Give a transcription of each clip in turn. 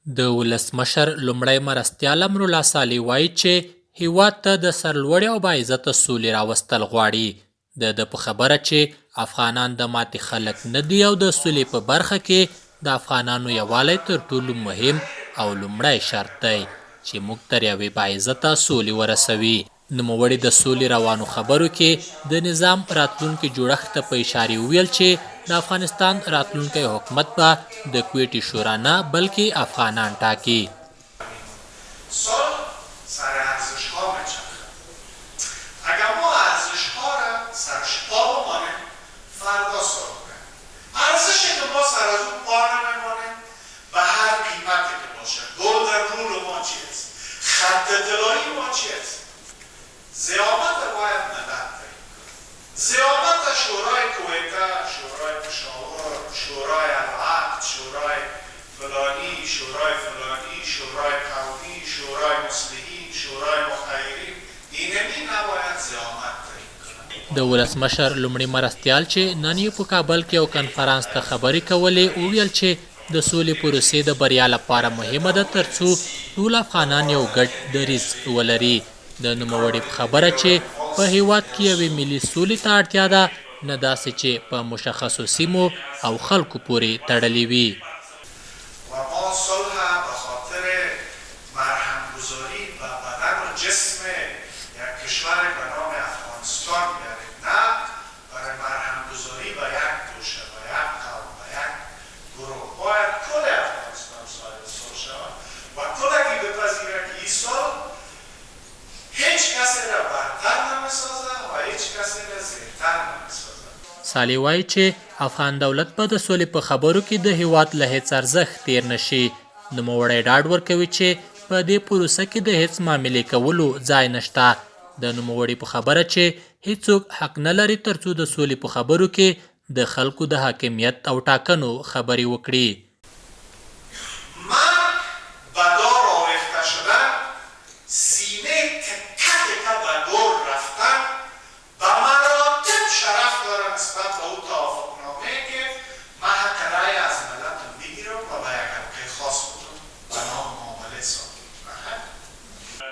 د ولسمشر لومړی مرستيال امرullah Saleh وایي چې هیواد ته د سرلوړي او باعزته سولې راوستل غواړي. د په خبره چې افغانان د ماتې خلک نه دي او د سولې په برخه کې د افغانانو یووالی تر ټولو مهم او لومړی شرط دی چې موږ تر یوې باعزته سولې ورسوي. نوموړي د سولې روانو خبرو کې د نظام راتلونکي جوړښت ته په اشارې وویل چې د افغانستان راتلونکی حکومت به د کویټې شورا نه بلکې افغانان ټاکي. سر ارزش‌ها میچرخه. اگر ما ارزش‌ها را سرش پا بمانیم فردا سر کنیم. ارزشی که ما سر از اون پا نمیمانیم به هر قیمتی که باشه. گلدن رول ما چیست؟ خط اطلاعی ما چیست؟ زیامت باید ملت تعیین کنه. زیامت شورای کویته، شورای پشاور، شورای العقد، شورای فلانی، شورای فلانی، شورای قومی، شورای مصلحین، شورای مخیرین، اینمی نباید زیامت تعیین کنه. د ولسمشر لومړي مرستيال چې نن یې په کابل کې یو کنفرانس ته خبرې کولې وویل چې د سولې پروسې د بریا لپاره مهمه ده ترڅو ټول افغانان یو ګډ دریځ ولري. د نوموړي په خبره چې په هیواد کې یوې ملي سولې ته اړتیا ده نه داسې چې په مشخصو سیمو او خلکو پورې تړلې وي. و ما صلح به خاطر مرهم‌گذاری و بدن و جسم یک کشور به نام افغانستان میاریم، نه برای مرهم‌گذاری و یک گوشه و یک قوم و یک گروه. باید کل افغانستان صاحب صلح شود و کل اگه بپذیره که این صلح هیچ کسی را برتر نمیسازه و هیچ کسی را زیرتر نمیسازه. صالح وایي چې افغان دولت به د سولې په خبرو کې د هیواد له هیڅ ارزښت تیر نشي. نوموړی ډاډ ورکوي چې په دې پروسه کې د هیڅ معاملې کولو ځای نشته. د نوموړي په خبره چې هیڅوک حق نه لري ترڅو د سولې په خبرو کې د خلکو د حاکمیت او ټاکنو خبرې وکړي.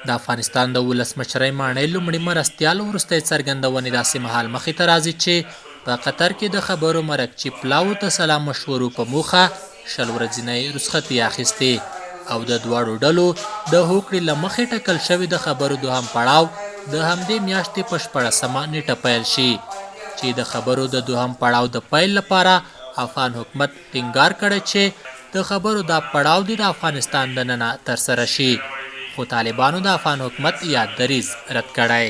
د افغانستان د ولسمشرۍ ماڼۍ لومړي مرستيال وروستۍ څرګندونې داسې مهال مخې ته راځي چې په قطر کې د خبرو مرکچي پلاو ته سلام مشورو په موخه 20 ورځنۍ رخصتي اخیستې او د دواړو ډلو د هوکړې له مخې ټاکل شوي د خبرو دوهم پړاو د همدې میاشتې په 14مه نیټه پیل شي چې د خبرو د دوهم پړاو د پیل لپاره افغان حکومت ټینګار کړی چې د خبرو دا پړاو د افغانستان دننه ترسره شي، خو طالبانو د افغان حکومت یاد دریځ رد کړی.